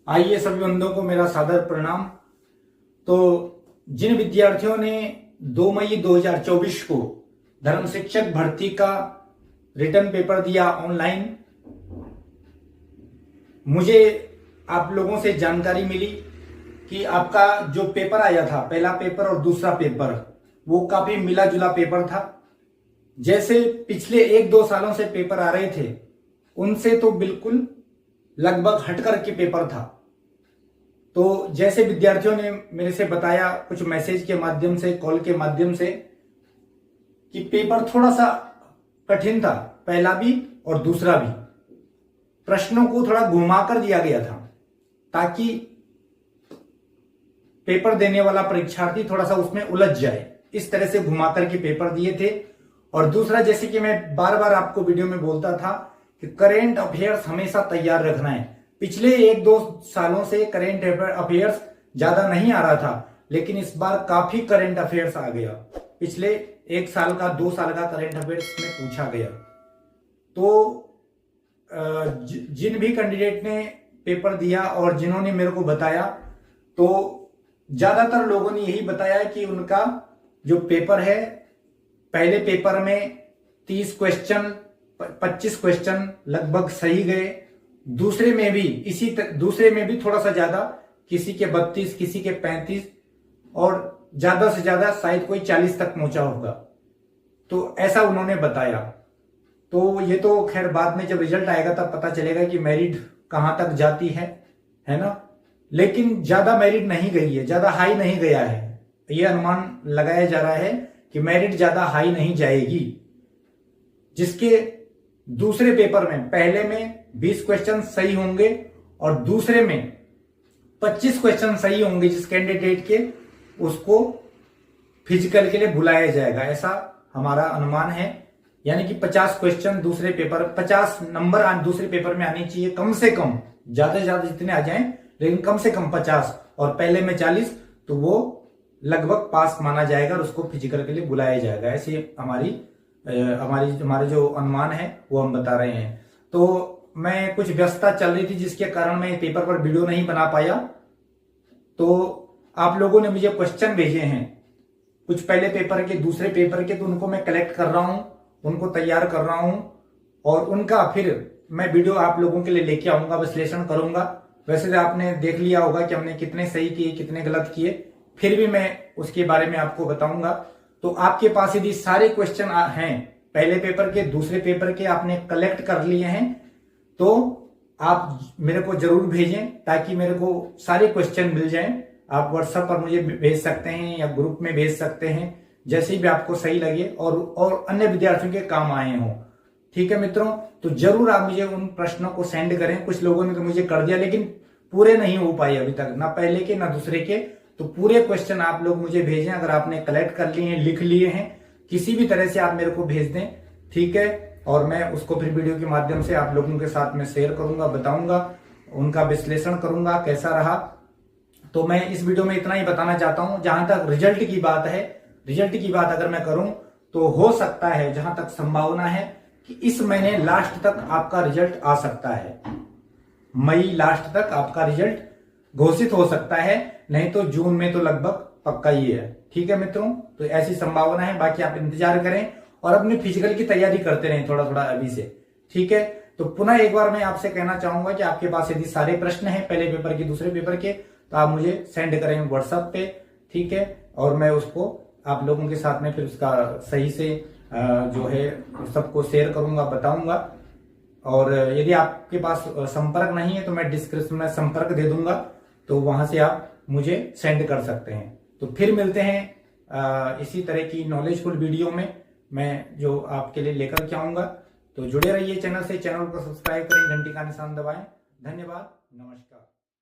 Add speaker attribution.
Speaker 1: आइए सभी बंधुओं को मेरा सादर प्रणाम। तो जिन विद्यार्थियों ने 2 मई 2024 को धर्म शिक्षक भर्ती का रिटर्न पेपर दिया ऑनलाइन, मुझे आप लोगों से जानकारी मिली कि आपका जो पेपर आया था, पहला पेपर और दूसरा पेपर, वो काफी मिला जुला पेपर था। जैसे पिछले 1-2 सालों से पेपर आ रहे थे उनसे तो बिल्कुल लगभग हटकर के पेपर था। तो जैसे विद्यार्थियों ने मेरे से बताया कुछ मैसेज के माध्यम से, कॉल के माध्यम से, कि पेपर थोड़ा सा कठिन था, पहला भी और दूसरा भी। प्रश्नों को थोड़ा घुमा कर दिया गया था ताकि पेपर देने वाला परीक्षार्थी थोड़ा सा उसमें उलझ जाए, इस तरह से घुमा करके पेपर दिए थे। और दूसरा, जैसे कि मैं बार बार आपको वीडियो में बोलता था कि करेंट अफेयर्स हमेशा तैयार रखना है। पिछले 1-2 सालों से करेंट अफेयर्स ज्यादा नहीं आ रहा था, लेकिन इस बार काफी करेंट अफेयर्स आ गया। पिछले 1 साल का, 2 साल का करेंट अफेयर्स में पूछा गया। तो जिन भी कैंडिडेट ने पेपर दिया और जिन्होंने मेरे को बताया, तो ज्यादातर लोगों ने यही बताया कि उनका जो पेपर है, पहले पेपर में 30 क्वेश्चन, 25 क्वेश्चन लगभग सही गए। दूसरे में भी थोड़ा सा ज्यादा, किसी के 32, किसी के 35 और ज्यादा से ज्यादा शायद कोई 40 तक पहुंचा होगा। तो ऐसा उन्होंने बताया। तो ये तो खैर बाद में जब रिजल्ट आएगा तब पता चलेगा कि मेरिट कहां तक जाती है ना। लेकिन ज्यादा मेरिट नहीं गई है, ज्यादा हाई नहीं गया है। ये अनुमान लगाया जा रहा है कि मेरिट ज्यादा हाई नहीं जाएगी। जिसके दूसरे पेपर में, पहले में 20 क्वेश्चन सही होंगे और दूसरे में 25 क्वेश्चन सही होंगे, जिस कैंडिडेट के, उसको फिजिकल के लिए बुलाया जाएगा, ऐसा हमारा अनुमान है। यानी कि 50 क्वेश्चन दूसरे पेपर, 50 नंबर दूसरे पेपर में आनी चाहिए कम से कम, ज्यादा से ज्यादा जितने आ जाएं, लेकिन कम से कम 50 और पहले में 40, तो वो लगभग पास माना जाएगा और उसको फिजिकल के लिए बुलाया जाएगा। ऐसे हमारे जो अनुमान है वो हम बता रहे हैं। तो मैं कुछ व्यस्तता चल रही थी जिसके कारण मैं पेपर पर वीडियो नहीं बना पाया। तो आप लोगों ने मुझे क्वेश्चन भेजे हैं कुछ पहले पेपर के, दूसरे पेपर के, तो उनको मैं कलेक्ट कर रहा हूं, उनको तैयार कर रहा हूं और उनका फिर मैं वीडियो आप लोगों के लिए लेके आऊंगा, विश्लेषण करूंगा। वैसे तो आपने देख लिया होगा कि हमने कितने सही किए, कितने गलत किए, फिर भी मैं उसके बारे में आपको बताऊंगा। तो आपके पास यदि सारे क्वेश्चन हैं पहले पेपर के, दूसरे पेपर के, आपने कलेक्ट कर लिए हैं, तो आप मेरे को जरूर भेजें ताकि मेरे को सारे क्वेश्चन मिल जाएं। आप व्हाट्सएप पर मुझे भेज सकते हैं या ग्रुप में भेज सकते हैं, जैसे भी आपको सही लगे और अन्य विद्यार्थियों के काम आए हों। ठीक है मित्रों, तो जरूर आप मुझे उन प्रश्नों को सेंड करें। कुछ लोगों ने तो मुझे कर दिया, लेकिन पूरे नहीं हो पाए अभी तक, ना पहले के ना दूसरे के। तो पूरे क्वेश्चन आप लोग मुझे भेजें, अगर आपने कलेक्ट कर लिए हैं, लिख लिए हैं, किसी भी तरह से आप मेरे को भेज दें, ठीक है। और मैं उसको फिर वीडियो के माध्यम से आप लोगों के साथ में शेयर करूंगा, बताऊंगा, उनका विश्लेषण करूंगा कैसा रहा। तो मैं इस वीडियो में इतना ही बताना चाहता हूं। जहां तक रिजल्ट की बात है, रिजल्ट की बात अगर मैं करूं तो हो सकता है, जहां तक संभावना है, कि इस महीने लास्ट तक आपका रिजल्ट आ सकता है। मई लास्ट तक आपका रिजल्ट घोषित हो सकता है, नहीं तो जून में तो लगभग पक्का ही है। ठीक है मित्रों, तो ऐसी संभावना है। बाकी आप इंतजार करें और अपने फिजिकल की तैयारी करते रहें थोड़ा थोड़ा अभी से। ठीक है, तो पुनः एक बार मैं आपसे कहना चाहूंगा कि आपके पास यदि सारे प्रश्न हैं पहले पेपर के, दूसरे पेपर के, तो आप मुझे सेंड करें व्हाट्सएप पे, ठीक है। और मैं उसको आप लोगों के साथ में फिर उसका सही से जो है सबको शेयर करूंगा, बताऊंगा। और यदि आपके पास संपर्क नहीं है तो मैं डिस्क्रिप्शन में संपर्क दे दूंगा, तो वहां से आप मुझे सेंड कर सकते हैं। तो फिर मिलते हैं इसी तरह की नॉलेजफुल वीडियो में, मैं जो आपके लिए लेकर के आऊंगा। तो जुड़े रहिए चैनल से, चैनल को सब्सक्राइब करें, घंटी का निशान दबाएं। धन्यवाद, नमस्कार।